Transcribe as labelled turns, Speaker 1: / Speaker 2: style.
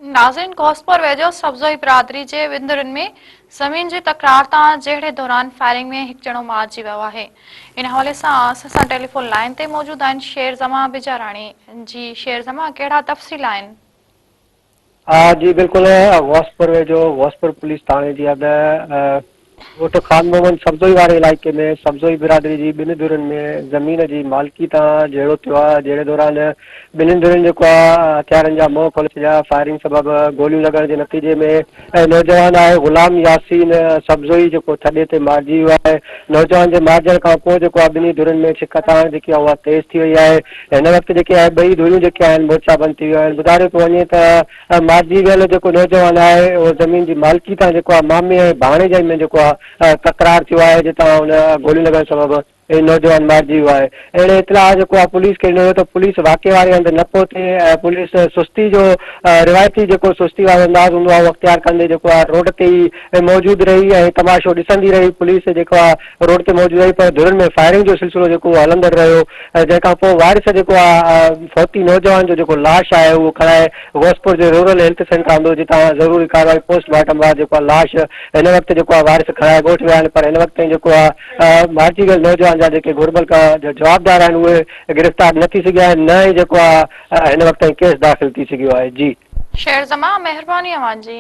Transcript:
Speaker 1: नाज़रीन घोसपुर वेझो सब्ज़ोई बिरादरी जे विंदुरनि में ज़मीन जी तकरार तां जहिड़े दौरान फायरिंग में हिकु ॼणो मारिजी वियो आहे। इन हवाले सां असां टेलीफोन लाइन ते मौजूद आहिनि शेरज़मा बिजाराणी जी। शेरज़मा, कहिड़ा तफ़सील आहिनि?
Speaker 2: जी बिल्कुल, घोसपुर वेझो घोसपुर पुलिस थाने जी हद ॻोठ खान मोहम्मद सब्ज़ोई वारे इलाइक़े में सब्ज़ोई बिरादरी जी ॿिनि धुरनि में ज़मीन जी मालिकी तां जहिड़ो थियो आहे, जहिड़े दौरान ॿिन्हिनि धुरनि जेको आहे हथियारनि जा मुंहं खोले छॾिया। फायरिंग सबबि गोलियूं लॻण जे नतीजे में नौजवान आहे गुलाम यासीन सब्ज़ोई जेको थॾे ते मारिजी वियो आहे। नौजवान जे मारिजण खां पोइ जेको आहे ॿिन्ही धुरनि में छिक ताण जेकी आहे उहा तेज़ थी वई आहे। हिन वक़्तु जेके आहे ॿई धुरियूं जेके आहिनि मोर्चा बंदि थी वियूं आहिनि। ॿुधायो थो वञे त मारिजी वियल जेको नौजवान आहे उहो ज़मीन जी मालिकी तां जेको आहे मामे ऐं भाणेजे में जेको आहे तकरार थियो आहे, जितां हुन गोली लॻण सबबि नौजवान मारिजी वियो आहे। अहिड़े इतलाह जेको आहे पुलिस खे ॾिनो त पुलिस वाक़े वारे हंधि न पहुचे ऐं पुलिस सुस्ती जो रिवायती जेको सुस्ती वारो अंदाज़ हूंदो आहे उहो अख़्तियार कंदे जेको आहे रोड ते ई मौजूदु रही ऐं तमाशो ॾिसंदी रही। पुलिस जेको आहे रोड ते मौजूदु रही, पर धुरनि में फायरिंग जो सिलसिलो जेको हलंदड़ रहियो। जंहिंखां पोइ वारिस जेको आहे फौती नौजवान जो जेको लाश आहे उहो खणाए घोसपुर जे रूरल हेल्थ सेंटर आंदो, जितां ज़रूरी कार्रवाई पोस्टमार्टम आहे जेको आहे लाश हिन वक़्तु जेको आहे वारिस खणाए ॻोठ विया आहिनि। पर हिन वक़्तु जेको आहे मारिजी वियल नौजवान जा जेके घुर्बल का जवाबदार आहिनि उहे गिरफ़्तार न थी सघिया आहिनि, न ई जेको आहे हिन वक़्तु केस दाख़िल थी सघियो आहे। जी
Speaker 1: शेरज़मा, महिरबानी अव्हां जी।